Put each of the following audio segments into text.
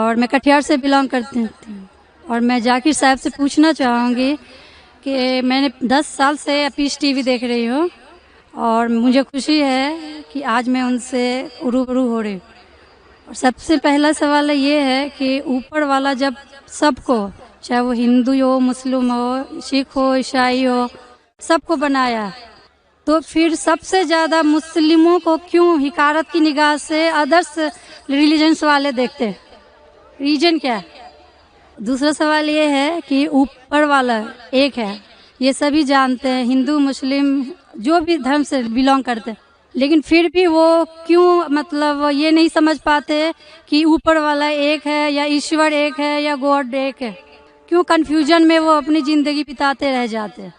اور میں کٹیہار سے بلانگ کرتی ہوں. اور میں ذاکر صاحب سے پوچھنا چاہوں گی کہ میں نے 10 سال سے پیس ٹی وی دیکھ رہی ہوں اور مجھے خوشی ہے کہ آج میں ان سے روبرو ہو رہی ہوں. اور سب سے پہلا سوال یہ ہے کہ اوپر والا جب سب کو، چاہے وہ ہندو ہو، مسلم ہو، سکھ ہو، عیسائی ہو، سب کو بنایا، تو پھر سب سے زیادہ مسلموں کو کیوں حقارت کی نگاہ سے ادرس ریلیجنس والے دیکھتے؟ ریجن کیا؟ دوسرا سوال یہ ہے کہ اوپر والا ایک ہے، یہ سبھی جانتے ہیں، ہندو مسلم جو بھی دھرم سے بلانگ کرتے ہیں، لیکن پھر بھی وہ کیوں مطلب یہ نہیں سمجھ پاتے کہ اوپر والا ایک ہے یا ایشور ایک ہے یا گاڈ ایک ہے؟ کیوں کنفیوژن میں وہ اپنی زندگی بتاتے رہ جاتے ہیں؟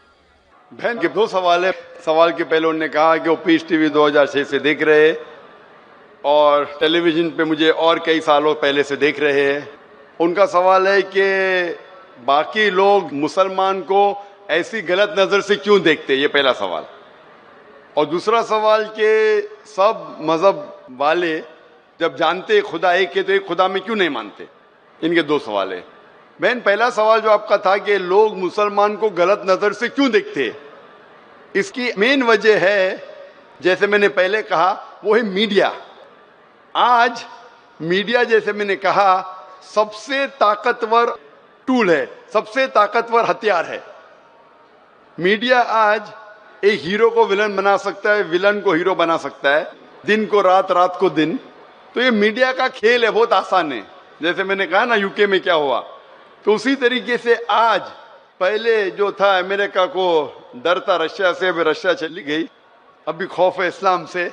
بہن کے 2 سوال ہے. سوال کے پہلے انہوں نے کہا کہ وہ پیس ٹی وی 2006 سے دیکھ رہے اور ٹیلی ویژن پہ مجھے اور کئی سالوں پہلے سے دیکھ رہے ہیں. ان کا سوال ہے کہ باقی لوگ مسلمان کو ایسی غلط نظر سے کیوں دیکھتے، یہ پہلا سوال. اور دوسرا سوال کہ سب مذہب والے جب جانتے خدا ایک ہے تو ایک خدا میں کیوں نہیں مانتے. ان کے 2 سوال ہیں. بہن پہلا سوال جو آپ کا تھا کہ لوگ مسلمان کو غلط نظر سے کیوں دیکھتے، اس کی مین وجہ ہے، جیسے میں نے پہلے کہا، وہ ہے میڈیا. آج میڈیا، جیسے میں نے کہا، سب سے طاقتور ٹول ہے، سب سے طاقتور ہتھیار ہے. میڈیا آج ایک ہیرو کو ولن بنا سکتا ہے، ولن کو ہیرو بنا سکتا ہے، دن کو رات، رات کو دن. تو یہ میڈیا کا کھیل ہے، بہت آسان ہے. جیسے میں نے کہا نا یو کے میں کیا ہوا، تو اسی طریقے سے آج پہلے جو تھا امریکہ کو ڈر تھا رشیا سے، ابھی رشیا چلی گئی. ابھی خوف ہے اسلام سے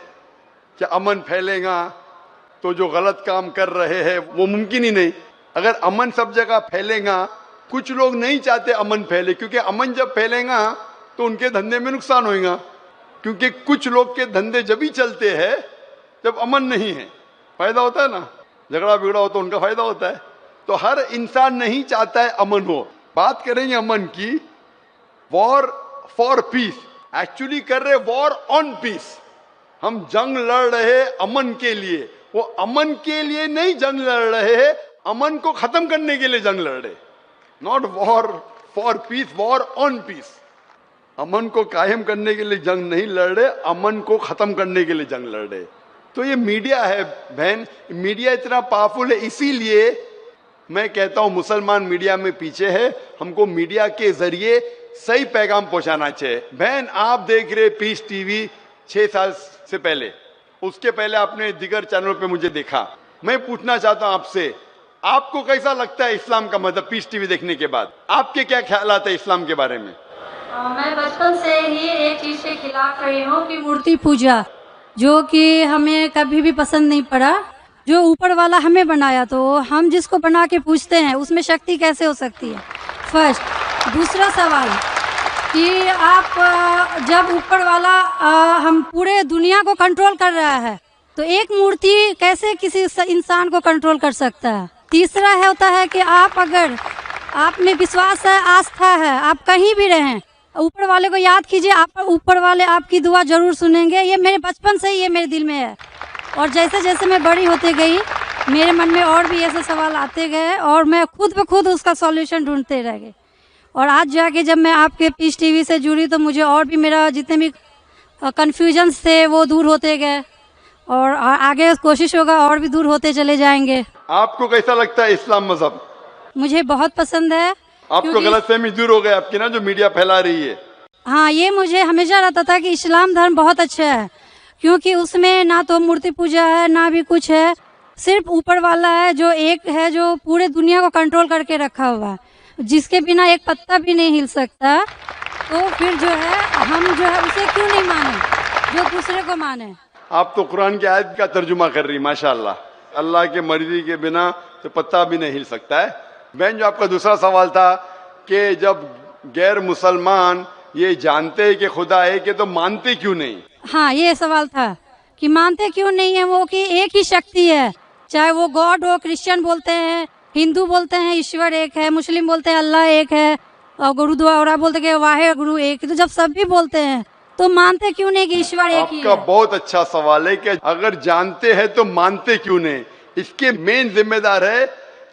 کہ امن پھیلے گا تو جو غلط کام کر رہے ہیں وہ ممکن ہی نہیں. اگر امن سب جگہ پھیلے گا، کچھ لوگ نہیں چاہتے امن پھیلے، کیونکہ امن جب پھیلے گا تو ان کے دھندے میں نقصان ہوئے گا. کیونکہ کچھ لوگ کے دھندے جب ہی چلتے ہیں جب امن نہیں ہے. فائدہ ہوتا ہے نا، جھگڑا بگڑا ہو تو ان کا فائدہ ہوتا ہے. تو ہر انسان نہیں چاہتا ہے امن ہو. بات کریں گے امن کی، وار فار پیس، ایکچولی کر رہے وار آن پیس. ہم جنگ لڑ رہے امن کے لیے، وہ امن کے لیے نہیں جنگ لڑ رہے، امن کو ختم کرنے کے لیے جنگ لڑ رہے. ناٹ وار فار پیس، وار آن پیس. امن کو قائم کرنے کے لیے جنگ نہیں لڑ رہے، امن کو ختم کرنے کے لیے جنگ لڑ رہے. تو یہ میڈیا ہے بہن، میڈیا اتنا پاورفل ہے. اسی لیے میں کہتا ہوں مسلمان میڈیا میں پیچھے ہے. ہم کو میڈیا کے ذریعے صحیح پیغام پہنچانا چاہیے. بہن آپ دیکھ رہے پیس ٹی وی 6 سال سے پہلے، اس کے پہلے آپ نے دیگر چینل پہ مجھے دیکھا. میں پوچھنا چاہتا ہوں آپ سے، آپ کو کیسا لگتا ہے اسلام کا مذہب پیس ٹی وی دیکھنے کے بعد؟ آپ کے کیا خیالات ہیں اسلام کے بارے میں؟ میں بچپن سے ہی ایک چیز کے خلاف رہی ہوں کہ مورتی پوجا، جو کہ ہمیں کبھی بھی پسند نہیں پڑا. جو اوپر والا ہمیں بنایا تو ہم جس کو بنا کے پوچھتے ہیں اس میں شکتی کیسے ہو سکتی ہے؟ فرسٹ. دوسرا سوال کہ آپ جب اوپر والا ہم پورے دنیا کو کنٹرول کر رہا ہے تو ایک مورتی کیسے کسی انسان کو کنٹرول کر سکتا ہے؟ تیسرا ہوتا ہے کہ آپ اگر آپ میں وشواس ہے، آستھا ہے، آپ کہیں بھی رہیں، اوپر والے کو یاد کیجئے، آپ اوپر والے آپ کی دعا ضرور سنیں گے. یہ میرے بچپن سے ہی یہ میرے دل میں ہے. اور جیسے جیسے میں بڑی ہوتے گئی میرے من میں اور بھی ایسے سوال آتے گئے اور میں خود بخود اس کا سولیوشن ڈھونڈتے رہ گئی. اور آج جا کے جب میں آپ کے پیس ٹی وی سے جڑی تو مجھے اور بھی میرا جتنے بھی کنفیوژنس تھے وہ دور ہوتے گئے اور آگے کوشش ہوگا اور بھی دور ہوتے چلے جائیں گے. آپ کو کیسا لگتا ہے اسلام مذہب؟ مجھے بہت پسند ہے. آپ کو غلط فہمی دور ہو گئی آپ کی نا، جو میڈیا پھیلا رہی ہے؟ ہاں، یہ مجھے ہمیشہ رہتا تھا کہ اسلام دھرم بہت اچھا ہے، کیونکہ اس میں نہ تو مورتی پوجا ہے نہ بھی کچھ ہے، صرف اوپر والا ہے جو ایک ہے، جو پورے دنیا کو کنٹرول کر کے رکھا ہوا ہے، جس کے بنا ایک پتا بھی نہیں ہل سکتا. تو پھر جو ہے ہم جو ہے اسے کیوں نہیں مانیں جو دوسرے کو مانے؟ آپ تو قرآن کی آیت کا ترجمہ کر رہی، ماشاءاللہ. اللہ کے مرضی کے بنا تو پتا بھی نہیں ہل سکتا ہے. بہن جو آپ کا دوسرا سوال تھا کہ جب غیر مسلمان یہ جانتے ہیں کہ خدا ہے کہ تو مانتے کیوں نہیں؟ ہاں، یہ سوال تھا کہ مانتے کیوں نہیں ہیں وہ، کہ ایک ہی شکتی ہے، چاہے وہ گاڈ ہو، کرسچن بولتے ہیں، ہندو بولتے ہیں ایشور ایک ہے، مسلم بولتے ہیں اللہ ایک ہے، اور گرودوارا بولتے ہیں کہ واحد گرو ایک. تو جب سب بھی بولتے ہیں تو مانتے کیوں نہیں کہ ایشور ایک ہی ہے؟ آپ کا بہت اچھا سوال ہے کہ اگر جانتے ہیں تو مانتے کیوں نہیں. اس کے مین ذمہ دار ہے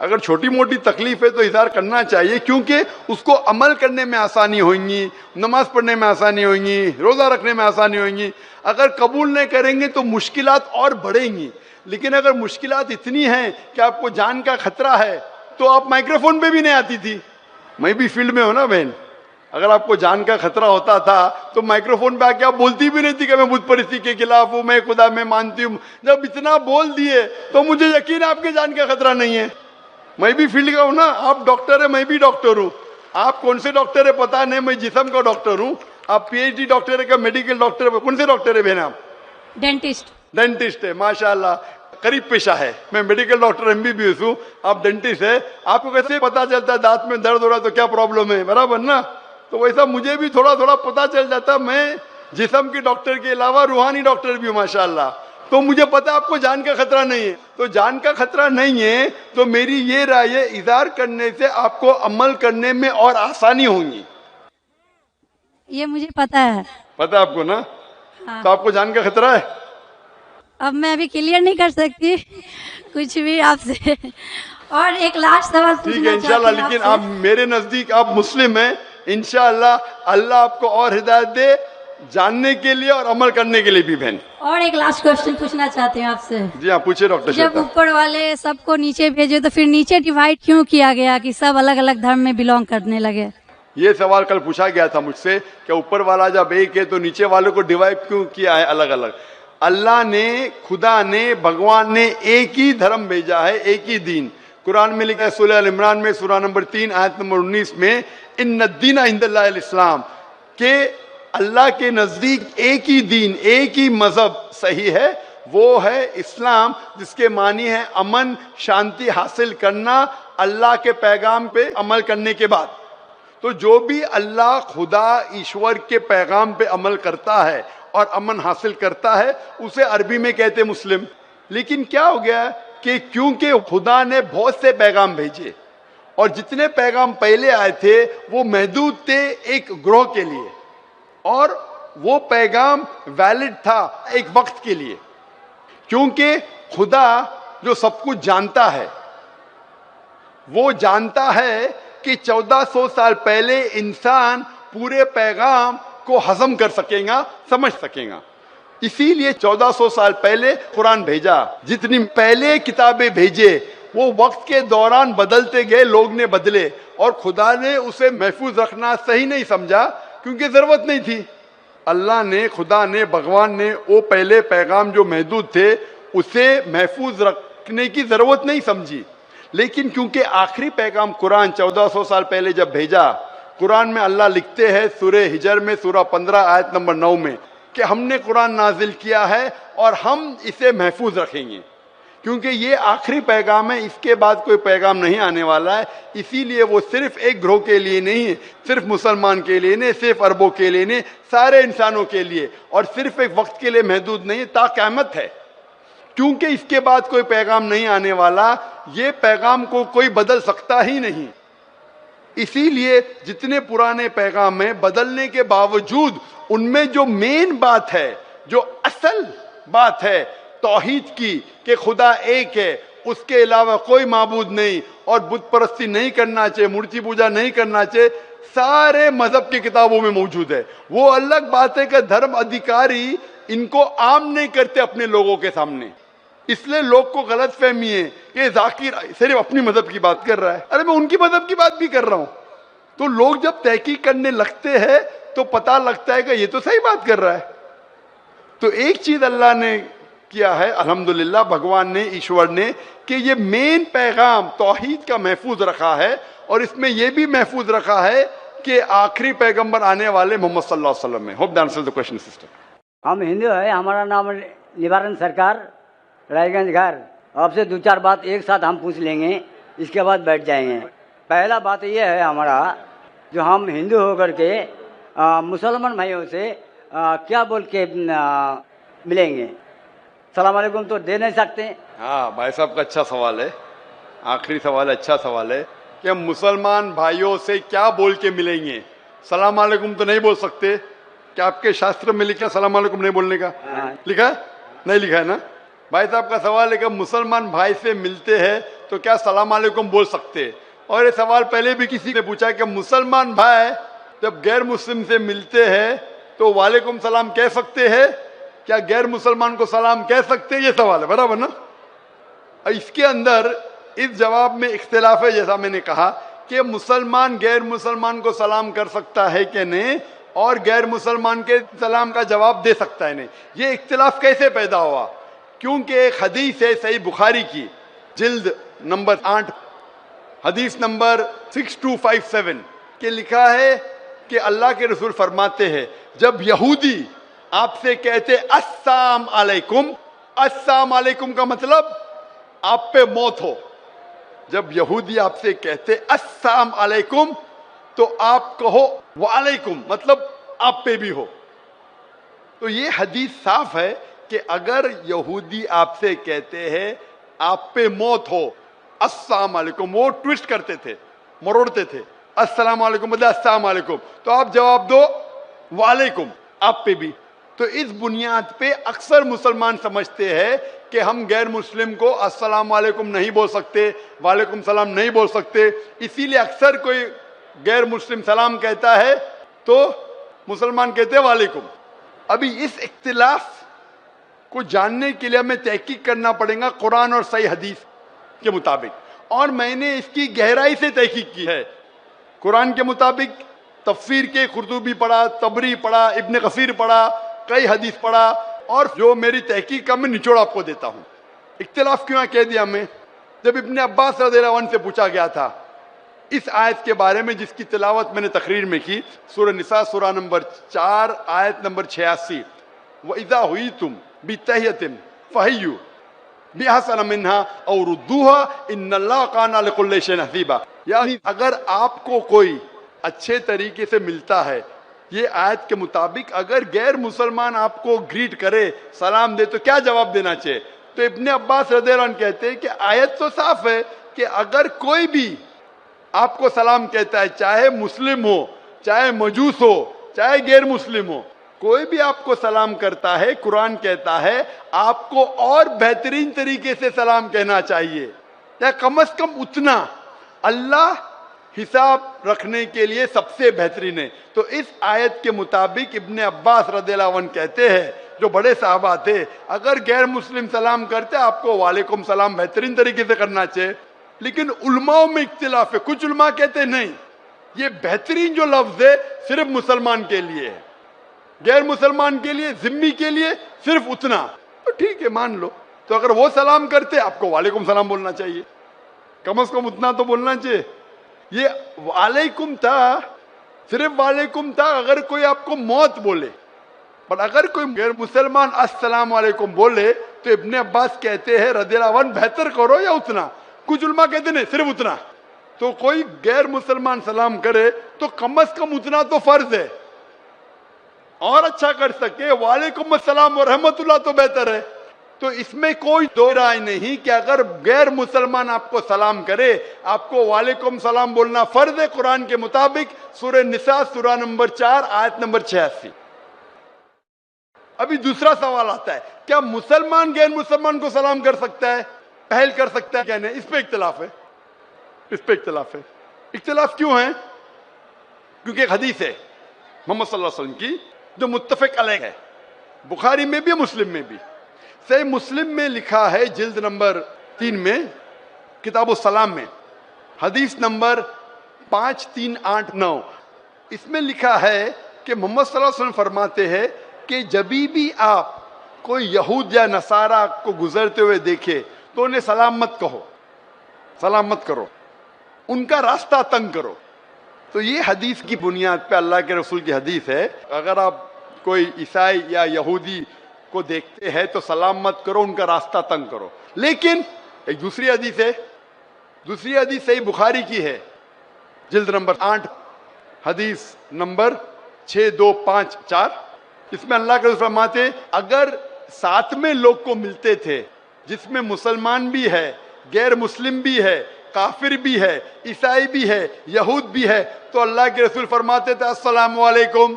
اگر چھوٹی موٹی تکلیف ہے تو اظہار کرنا چاہیے، کیونکہ اس کو عمل کرنے میں آسانی ہوئیں گی، نماز پڑھنے میں آسانی ہوئیں گی، روزہ رکھنے میں آسانی ہوئیں گی۔ اگر قبول نہیں کریں گے تو مشکلات اور بڑھیں گی، لیکن اگر مشکلات اتنی ہیں کہ آپ کو جان کا خطرہ ہے تو آپ مائکروفون پہ بھی نہیں آتی تھی۔ میں بھی فیلڈ میں ہوں نا بہن، اگر آپ کو جان کا خطرہ ہوتا تھا تو مائکروفون پہ آ کے آپ بولتی بھی نہیں تھی کہ میں بت پرستی کے خلاف ہوں، میں خدا میں مانتی ہوں۔ جب اتنا بول دیے تو مجھے یقین ہے آپ کے جان کا خطرہ نہیں ہے۔ میں بھی فیلڈ کا ہوں نا، آپ ڈاکٹر ہے، میں بھی ڈاکٹر ہوں۔ آپ کون سے ڈاکٹر ہے پتا نہیں، میں جسم کا ڈاکٹر ہوں۔ آپ پی ایچ ڈی ڈاکٹر ہے کہ میڈیکل ڈاکٹر ہے؟ کون سے ڈاکٹر ہے بہن آپ؟ ڈینٹسٹ۔ ڈینٹسٹ ہے، ماشاء اللہ، قریب پیشہ ہے۔ میں medical doctor M B B S ہوں، آپ ڈینٹسٹ ہے۔ آپ کو کیسے پتا چلتا ہے دانت میں درد ہو رہا ہے تو کیا پرابلم ہے؟ برابر نا؟ تو ویسا مجھے بھی تھوڑا تھوڑا پتا چل جاتا۔ میں جسم کے ڈاکٹر کے علاوہ روحانی ڈاکٹر بھی ہوں ماشاء اللہ، تو مجھے پتا آپ کو جان کا خطرہ نہیں ہے۔ تو جان کا خطرہ نہیں ہے تو میری یہ رائے ہے، اظہار کرنے سے آپ کو عمل کرنے میں اور آسانی ہوں گی۔ یہ مجھے پتا ہے۔ پتا آپ کو نا؟ ہاں۔ تو آپ کو جان کا خطرہ ہے؟ اب میں ابھی کلیئر نہیں کر سکتی کچھ بھی آپ سے۔ اور ایک لاسٹ سوال ٹھیک ہے پوچھنا انشاءاللہ، چاہتی ہوں لیکن آپ آپ میرے نزدیک آپ مسلم ہیں، انشاءاللہ اللہ آپ کو اور ہدایت دے جاننے کے لیے اور عمل کرنے کے لیے بھی بہن۔ اور ایک لاسٹ کوشچن پوچھنا چاہتے ہیں آپ سے۔ جی ہاں پوچھے ڈاکٹر جب شیتا۔ اوپر والے سب کو نیچے بھیجے تو پھر نیچے ڈیوائڈ کیوں کیا گیا کہ سب الگ الگ دھرم میں بلونگ کرنے لگے؟ یہ سوال کل پوچھا گیا تھا مجھ سے کہ اوپر والا جب ایک ہے تو نیچے والوں کو ڈیوائڈ کیوں کیا ہے الگ الگ؟ اللہ نے، خدا نے، بھگوان نے ایک ہی دھرم بھیجا ہے، ایک ہی دین۔ قرآن میں لکھا ہے سورہ ال عمران میں سورہ نمبر 3 آیت نمبر 19 میں، ان الدین عند اللہ الاسلام، کہ اللہ کے نزدیک ایک ہی دین، ایک ہی مذہب صحیح ہے، وہ ہے اسلام، جس کے معنی ہے امن، شانتی حاصل کرنا اللہ کے پیغام پہ عمل کرنے کے بعد۔ تو جو بھی اللہ، خدا، ایشور کے پیغام پہ عمل کرتا ہے اور امن حاصل کرتا ہے اسے عربی میں کہتے مسلم۔ لیکن کیا ہو گیا کہ کیونکہ خدا نے بہت سے پیغام بھیجے اور جتنے پیغام پہلے آئے تھے وہ محدود تھے ایک گروہ کے لیے، اور وہ پیغام ویلڈ تھا ایک وقت کے لیے، کیونکہ خدا جو سب کچھ جانتا ہے، وہ جانتا ہے کہ 1400 سال پہلے انسان پورے پیغام کو ہضم کر سکے گا، سمجھ سکے گا۔ اسی لیے 1400 سال پہلے قرآن بھیجا۔ جتنی پہلے کتابیں بھیجے وہ وقت کے دوران بدلتے گئے، لوگ نے بدلے، اور خدا نے اسے محفوظ رکھنا صحیح نہیں سمجھا کیونکہ ضرورت نہیں تھی۔ اللہ نے، خدا نے، بھگوان نے وہ پہلے پیغام جو محدود تھے اسے محفوظ رکھنے کی ضرورت نہیں سمجھی۔ لیکن کیونکہ آخری پیغام قرآن 1400 سال پہلے جب بھیجا، قرآن میں اللہ لکھتے ہیں سورہ ہجر میں سورہ 15 آیت نمبر 9 میں کہ ہم نے قرآن نازل کیا ہے اور ہم اسے محفوظ رکھیں گے، کیونکہ یہ آخری پیغام ہے، اس کے بعد کوئی پیغام نہیں آنے والا ہے۔ اسی لیے وہ صرف ایک گروہ کے لیے نہیں ہے، صرف مسلمان کے لیے نہیں، صرف عربوں کے لیے نہیں، سارے انسانوں کے لیے، اور صرف ایک وقت کے لیے محدود نہیں، تا قیامت ہے، کیونکہ اس کے بعد کوئی پیغام نہیں آنے والا۔ یہ پیغام کو کوئی بدل سکتا ہی نہیں۔ اسی لیے جتنے پرانے پیغام ہیں بدلنے کے باوجود ان میں جو مین بات ہے، جو اصل بات ہے توحید کی، کہ خدا ایک ہے، اس کے علاوہ کوئی معبود نہیں، اور بت پرستی نہیں کرنا چاہیے، مورتی پوجا نہیں کرنا چاہیے، سارے مذہب کی کتابوں میں موجود ہے۔ وہ الگ بات ہے کہ دھرم ادھیکاری ان کو عام نہیں کرتے اپنے لوگوں کے سامنے، اس لیے لوگ کو غلط فہمی ہے کہ ذاکر صرف اپنی مذہب کی بات کر رہا ہے۔ ارے میں ان کی مذہب کی بات بھی کر رہا ہوں۔ تو لوگ جب تحقیق کرنے لگتے ہیں تو پتہ لگتا ہے کہ یہ تو صحیح بات کر رہا ہے۔ تو ایک چیز اللہ نے کیا ہے الحمدللہ، بھگوان نے، ایشور نے، کہ یہ مین پیغام توحید کا محفوظ رکھا ہے، اور اس میں یہ بھی محفوظ رکھا ہے کہ آخری پیغمبر آنے والے محمد صلی اللہ علیہ وسلم ہے۔ Hope answer the question sister. ہم ہندو ہیں، ہمارا نام نوارن سرکار، رائے گنج گھر۔ آپ سے 2-4 بات ایک ساتھ ہم پوچھ لیں گے، اس کے بعد بیٹھ جائیں گے۔ پہلا بات یہ ہے ہمارا، جو ہم ہندو ہو کر کے مسلمان بھائیوں سے کیا بول کے ملیں گے؟ السلام علیکم تو دے نہیں سکتے؟ ہاں بھائی صاحب کا اچھا سوال ہے، آخری سوال ہے، اچھا سوال ہے کہ ہم مسلمان بھائیوں سے کیا بول کے ملیں گے؟ سلام علیکم تو نہیں بول سکتے۔ کیا آپ کے شاستر میں لکھا سلام علیکم نہیں بولنے کا؟ لکھا ہے؟ نہیں لکھا ہے نا؟ بھائی صاحب کا سوال ہے کہ مسلمان بھائی سے ملتے ہیں تو کیا سلام علیکم بول سکتے؟ اور یہ سوال پہلے بھی کسی نے پوچھا کہ مسلمان بھائی جب غیر مسلم سے ملتے ہیں تو وعلیکم سلام کہہ سکتے ہیں؟ کیا غیر مسلمان کو سلام کہہ سکتے ہیں؟ یہ سوال ہے، برابر نا؟ اس کے اندر اس جواب میں اختلاف ہے، جیسا میں نے کہا کہ مسلمان غیر مسلمان کو سلام کر سکتا ہے کہ نہیں، اور غیر مسلمان کے سلام کا جواب دے سکتا ہے نہیں۔ یہ اختلاف کیسے پیدا ہوا؟ کیونکہ ایک حدیث ہے صحیح بخاری کی، جلد نمبر 8، حدیث نمبر 6257 کہ لکھا ہے کہ اللہ کے رسول فرماتے ہیں جب یہودی آپ سے کہتے السلام علیکم، السلام علیکم کا مطلب آپ پہ موت ہو، جب یہودی آپ سے کہتے السلام علیکم تو آپ کہو وعلیکم، مطلب آپ پہ بھی ہو۔ تو یہ حدیث صاف ہے کہ اگر یہودی آپ سے کہتے ہیں آپ پہ موت ہو السلام علیکم، وہ ٹویسٹ کرتے تھے، مروڑتے تھے، السلام علیکم بدلے السلام علیکم، تو آپ جواب دو وعلیکم، آپ پہ بھی۔ تو اس بنیاد پہ اکثر مسلمان سمجھتے ہیں کہ ہم غیر مسلم کو السلام علیکم نہیں بول سکتے، وعلیکم سلام نہیں بول سکتے، اسی لیے اکثر کوئی غیر مسلم سلام کہتا ہے تو مسلمان کہتے ہیں وعلیکم۔ ابھی اس اختلاف کو جاننے کے لیے ہمیں تحقیق کرنا پڑے گا قرآن اور صحیح حدیث کے مطابق، اور میں نے اس کی گہرائی سے تحقیق کی ہے۔ قرآن کے مطابق تفسیر کے قرطبی پڑھا، طبری پڑھا، ابن کثیر پڑھا، کئی حدیث پڑھا، اور جو میری تحقیق کا میں نچوڑ آپ کو دیتا ہوں۔ اختلاف کیوں کہہ دیا میں؟ جب ابن عباس رضی اللہ عنہ سے پوچھا گیا تھا اس آیت کے بارے میں جس کی تلاوت میں نے تقریر میں کی، سورہ نساء سورہ نمبر 4 آیت نمبر 86، وَإِذَا هُيِّتُمْ بِتَحِيَّةٍ فَحَيُّوا بِأَحْسَنَ مِنْهَا أَوْ رُدُّوهَا إِنَّ اللَّهَ كَانَ عَلَىٰ كُلِّ شَيْءٍ حَسِيبًا، یعنی اگر آپ کو کوئی اچھے طریقے سے ملتا ہے، یہ آیت کے مطابق اگر غیر مسلمان آپ کو گریٹ کرے، سلام دے، تو کیا جواب دینا چاہیے؟ تو ابن عباس رضی اللہ عنہ کہتے ہیں کہ آیت تو صاف ہے کہ اگر کوئی بھی آپ کو سلام کہتا ہے، چاہے مسلم ہو، چاہے مجوس ہو، چاہے غیر مسلم ہو، کوئی بھی آپ کو سلام کرتا ہے، قرآن کہتا ہے آپ کو اور بہترین طریقے سے سلام کہنا چاہیے، یا کم از کم اتنا اللہ حساب رکھنے کے لیے سب سے بہترین ہے۔ تو اس آیت کے مطابق ابن عباس رضی اللہ عنہ کہتے ہیں، جو بڑے صحابہ تھے، اگر غیر مسلم سلام کرتے آپ کو وعلیکم سلام بہترین طریقے سے کرنا چاہیے۔ لیکن علماء میں اختلاف ہے، کچھ علماء کہتے نہیں، یہ بہترین جو لفظ ہے صرف مسلمان کے لیے ہے، غیر مسلمان کے لیے، ذمی کے لیے صرف اتنا، تو ٹھیک ہے مان لو۔ تو اگر وہ سلام کرتے آپ کو وعلیکم سلام بولنا چاہیے، کم از کم اتنا تو بولنا چاہیے۔ یہ وعلیکم تھا، صرف وعلیکم تھا اگر کوئی آپ کو موت بولے، پر اگر کوئی غیر مسلمان السلام علیکم بولے تو ابن عباس کہتے ہیں رضی اللہ عنہ بہتر کرو یا اتنا، کچھ علماء کہتے نہیں صرف اتنا۔ تو کوئی غیر مسلمان سلام کرے تو کم از کم اتنا تو فرض ہے، اور اچھا کر سکے وعلیکم السلام ورحمۃ اللہ تو بہتر ہے۔ تو اس میں کوئی دو رائے نہیں کہ اگر غیر مسلمان آپ کو سلام کرے آپ کو وعلیکم سلام بولنا فرض ہے قرآن کے مطابق، سورہ نساء سورہ نمبر 4 آیت نمبر 86۔ ابھی دوسرا سوال آتا ہے، کیا مسلمان غیر مسلمان کو سلام کر سکتا ہے، پہل کر سکتا ہے کیا نہیں؟ اس پہ اختلاف ہے، اس پہ اختلاف ہے۔ اختلاف کیوں ہے؟ کیونکہ ایک حدیث ہے محمد صلی اللہ علیہ وسلم کی جو متفق علیہ ہے، بخاری میں بھی مسلم میں بھی۔ صحیح مسلم میں لکھا ہے جلد نمبر 3 میں کتاب السلام میں حدیث نمبر 5389، اس میں لکھا ہے کہ محمد صلی اللہ علیہ وسلم فرماتے ہیں کہ جبھی بھی آپ کوئی یہود یا نصارہ کو گزرتے ہوئے دیکھے تو انہیں سلام مت کہو، سلام مت کرو، ان کا راستہ تنگ کرو۔ تو یہ حدیث کی بنیاد پہ اللہ کے رسول کی حدیث ہے، اگر آپ کوئی عیسائی یا یہودی کو دیکھتے ہیں تو سلام مت کرو، ان کا راستہ تنگ کرو۔ لیکن ایک دوسری حدیث ہے، دوسری حدیث صحیح بخاری کی ہے، جلد نمبر 8 حدیث نمبر 6254، اس میں اللہ کے رسول فرماتے ہیں اگر ساتھ میں لوگ کو ملتے تھے جس میں مسلمان بھی ہے، غیر مسلم بھی ہے، کافر بھی ہے، عیسائی بھی ہے، یہود بھی ہے، تو اللہ کے رسول فرماتے تھے السلام علیکم،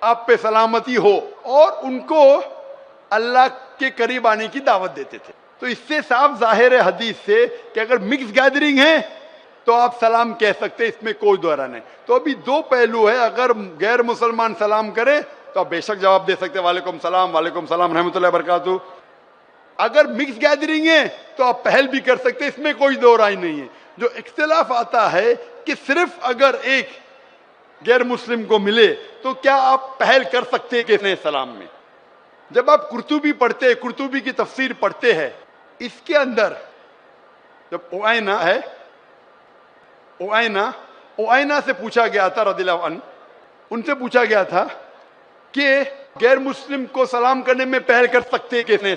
آپ پہ سلامتی ہو، اور ان کو اللہ کے قریب آنے کی دعوت دیتے تھے۔ تو اس سے صاف ظاہر ہے حدیث سے کہ اگر مکس گیدرنگ ہے تو آپ سلام کہہ سکتے، اس میں کوئی دو رائے نہیں۔ تو ابھی دو پہلو ہے، اگر غیر مسلمان سلام کرے تو آپ بے شک جواب دے سکتے وعلیکم السلام وعلیکم السلام رحمۃ اللہ وبرکاتہ۔ اگر مکس گیدرنگ ہے تو آپ پہل بھی کر سکتے، اس میں کوئی دو رائے نہیں ہے۔ جو اختلاف آتا ہے کہ صرف اگر ایک غیر مسلم کو ملے تو کیا آپ پہل کر سکتے کہ سلام میں؟ جب آپ قرطبی پڑھتے ہیں، قرطبی کی تفسیر پڑھتے ہیں، اس کے اندر جب اوائنہ ہے، اوائنہ سے پوچھا گیا تھا رضی اللہ عنہ، ان سے پوچھا گیا تھا کہ غیر مسلم کو سلام کرنے میں پہل کر سکتے کیسے؟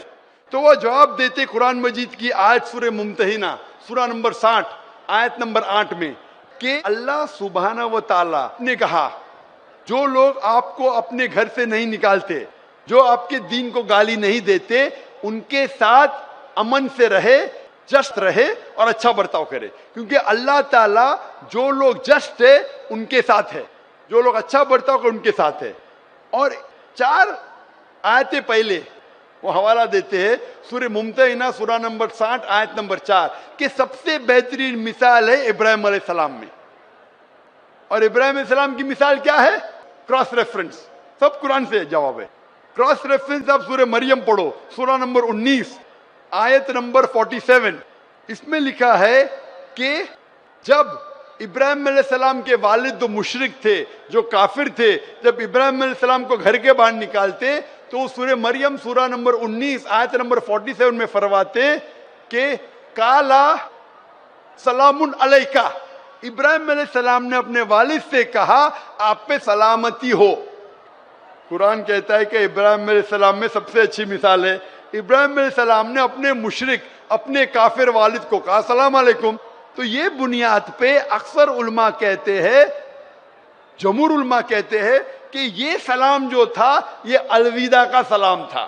تو وہ جواب دیتے قرآن مجید کی آیت سورہ ممتحنہ سورہ نمبر 60 آیت نمبر 8 میں کہ اللہ سبحانہ و تعالی نے کہا جو لوگ آپ کو اپنے گھر سے نہیں نکالتے، جو آپ کے دین کو گالی نہیں دیتے، ان کے ساتھ امن سے رہے، جسٹ رہے اور اچھا برتاؤ کرے، کیونکہ اللہ تعالیٰ جو لوگ جسٹ ہے ان کے ساتھ ہے، جو لوگ اچھا برتاؤ کرے ان کے ساتھ ہے۔ اور 4 آیتیں پہلے وہ حوالہ دیتے ہیں سورہ ممتحنہ سورہ نمبر 60 آیت نمبر 4 کہ سب سے بہترین مثال ہے ابراہیم علیہ السلام میں۔ اور ابراہیم علیہ السلام کی مثال کیا ہے؟ کراس ریفرنس، سب قرآن سے جواب ہے۔ کراس ریفرنس آپ سورہ مریم پڑھو سورہ نمبر 19 آیت نمبر 47، اس میں لکھا ہے کہ جب ابراہیم علیہ السلام کے والد جو مشرک تھے، جو کافر تھے، جب ابراہیم علیہ السلام کو گھر کے باہر نکالتے تو سورہ مریم سورہ نمبر 19 آیت نمبر 47 میں فرماتے کہ کالا سلام علیکہ، ابراہیم علیہ السلام نے اپنے والد سے کہا آپ پہ سلامتی ہو۔ قرآن کہتا ہے کہ ابراہیم علیہ السلام میں سب سے اچھی مثال ہے، ابراہیم علیہ السلام نے اپنے مشرک، اپنے کافر والد کو کہا السلام علیکم۔ تو یہ بنیاد پہ اکثر علماء کہتے ہیں، جمہور علماء کہتے ہیں کہ یہ سلام جو تھا یہ الوداع کا سلام تھا،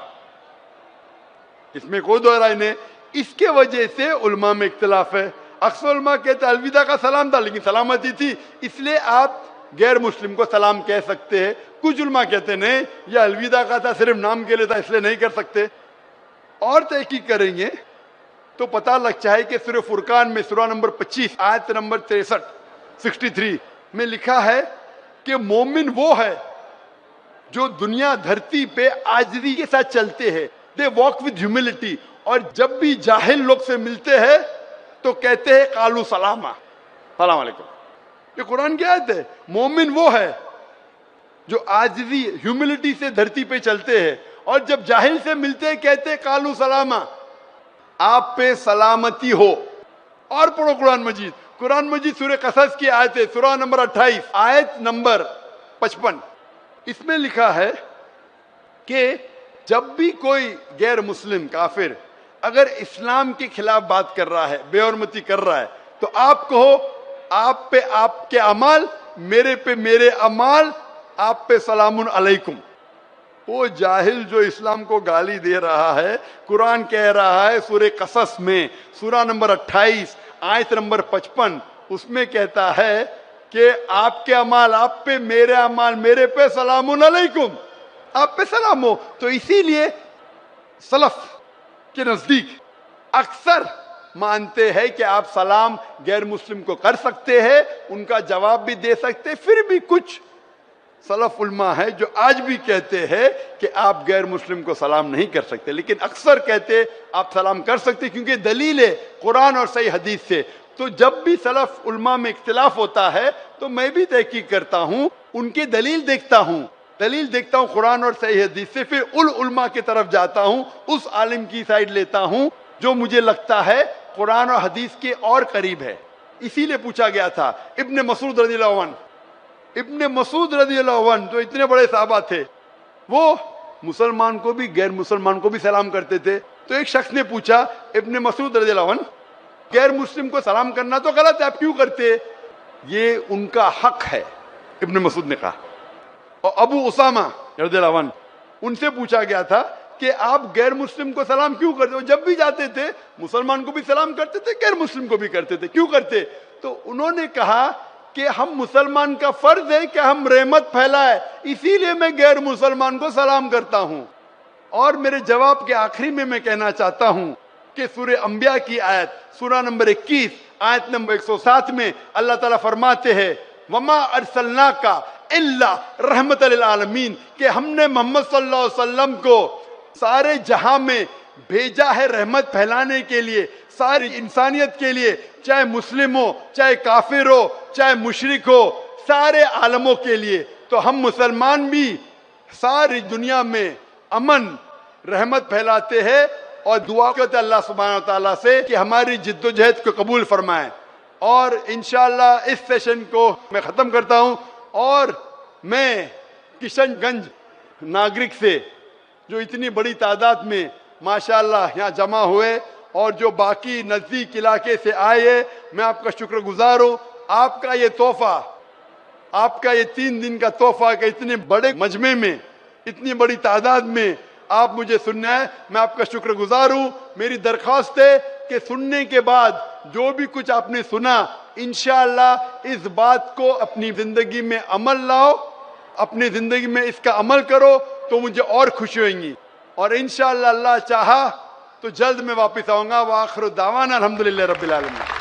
اس میں کوئی دو رائے نہیں۔ اس کے وجہ سے علماء میں اختلاف ہے، اکثر علماء کہتے ہیں الوداع کا سلام تھا لیکن سلامتی تھی، اس لیے آپ غیر مسلم کو سلام کہہ سکتے ہیں۔ کچھ علماء کہتے ہیں نہیں یہ الوداع کا تھا، صرف نام کے لیے تھا اس لیے نہیں کر سکتے۔ اور تحقیق کریں گے تو پتہ لگ جائے کہ سورہ فرقان میں سورہ نمبر 25 آیت نمبر 63 میں لکھا ہے کہ مومن وہ ہے جو دنیا دھرتی پہ عاجزی کے ساتھ چلتے ہیں، دے واک ود ہیوملٹی، اور جب بھی جاہل لوگ سے ملتے ہیں تو کہتے ہیں قالو سلاما، سلام علیکم۔ یہ قرآن کی آیت ہے، مومن وہ ہے جو عاجزی ہیوملٹی سے دھرتی پہ چلتے ہیں اور جب جاہل سے ملتے ہیں کہتے ہیں قالو سلاما، آپ پہ سلامتی ہو۔ اور پڑھو قرآن مجید سورہ قصص کی آیت ہے سورہ نمبر 28 آیت نمبر 55، اس میں لکھا ہے کہ جب بھی کوئی غیر مسلم کافر اگر اسلام کے خلاف بات کر رہا ہے، بے حرمتی کر رہا ہے، تو آپ کہو آپ پہ آپ کے اعمال، میرے پہ میرے اعمال، آپ پہ سلام علیکم۔ وہ جاہل جو اسلام کو گالی دے رہا ہے، قرآن کہہ رہا ہے سورہ قصص میں سورہ نمبر 28 آیت نمبر 55، اس میں کہتا ہے کہ آپ کے اعمال آپ پہ، میرے اعمال میرے پہ، سلام علیکم، آپ پہ سلام ہو۔ تو اسی لیے سلف کے نزدیک اکثر مانتے ہیں کہ آپ سلام غیر مسلم کو کر سکتے ہیں، ان کا جواب بھی دے سکتے۔ پھر بھی کچھ سلف علماء ہے جو آج بھی کہتے ہیں کہ آپ غیر مسلم کو سلام نہیں کر سکتے، لیکن اکثر کہتے آپ سلام کر سکتے کیونکہ دلیل ہے قرآن اور صحیح حدیث سے۔ تو جب بھی سلف علماء میں اختلاف ہوتا ہے تو میں بھی تحقیق کرتا ہوں، ان کی دلیل دیکھتا ہوں قرآن اور صحیح حدیث سے، پھر علماء کی طرف جاتا ہوں، اس عالم کی سائڈ لیتا ہوں جو مجھے لگتا ہے قرآن اور حدیث کے اور قریب ہے۔ اسی لیے پوچھا گیا تھا ابن مسعود رضی اللہ عنہ جو اتنے بڑے صحابہ تھے، وہ مسلمان کو بھی غیر مسلمان کو بھی سلام کرتے تھے۔ تو ایک شخص نے پوچھا ابن مسعود رضی اللہ عنہ، غیر مسلم کو سلام کرنا تو غلط ہے، آپ کیوں کرتے؟ یہ ان کا حق ہے، ابن مسعود نے کہا۔ اور ابو اسامہ رضی اللہ عنہ، ان سے پوچھا گیا تھا کہ آپ غیر مسلم کو سلام کیوں کرتے ہو؟ جب بھی جاتے تھے مسلمان کو بھی سلام کرتے تھے، غیر مسلم کو بھی کرتے تھے، کیوں کرتے؟ تو انہوں نے کہا کہ ہم مسلمان کا فرض ہے کہ ہم رحمت پھیلائے، اسی لیے میں غیر مسلمان کو سلام کرتا ہوں۔ اور میرے جواب کے آخری میں کہنا چاہتا ہوں کہ سورہ انبیاء کی آیت سورہ نمبر 21 آیت نمبر 107 میں اللہ تعالیٰ فرماتے ہیں وما ارسلناک الا رحمت للعالمین، کہ ہم نے محمد صلی اللہ علیہ وسلم کو سارے جہاں میں بھیجا ہے رحمت پھیلانے کے لیے، ساری انسانیت کے لیے، چاہے مسلم ہو، چاہے کافر ہو، چاہے مشرک ہو، سارے عالموں کے لیے۔ تو ہم مسلمان بھی ساری دنیا میں امن رحمت پھیلاتے ہیں اور دعا کرتے اللہ سبحانہ وتعالیٰ سے کہ ہماری جد و جہد کو قبول فرمائیں۔ اور انشاءاللہ اس سیشن کو میں ختم کرتا ہوں، اور میں کشن گنج ناگرک سے جو اتنی بڑی تعداد میں ماشاءاللہ یہاں جمع ہوئے اور جو باقی نزدیک علاقے سے آئے، میں آپ کا شکر گزار ہوں۔ آپ کا یہ تحفہ، آپ کا یہ 3 دن کا تحفہ کہ اتنے بڑے مجمع میں اتنی بڑی تعداد میں آپ مجھے سننا ہے، میں آپ کا شکر گزار ہوں۔ میری درخواست ہے کہ سننے کے بعد جو بھی کچھ آپ نے سنا، انشاءاللہ اس بات کو اپنی زندگی میں عمل لاؤ، اپنی زندگی میں اس کا عمل کرو تو مجھے اور خوشی ہوئیں گی، اور انشاءاللہ اللہ چاہا تو جلد میں واپس آؤں گا۔ وآخر دعوانا الحمدللہ رب العالمین۔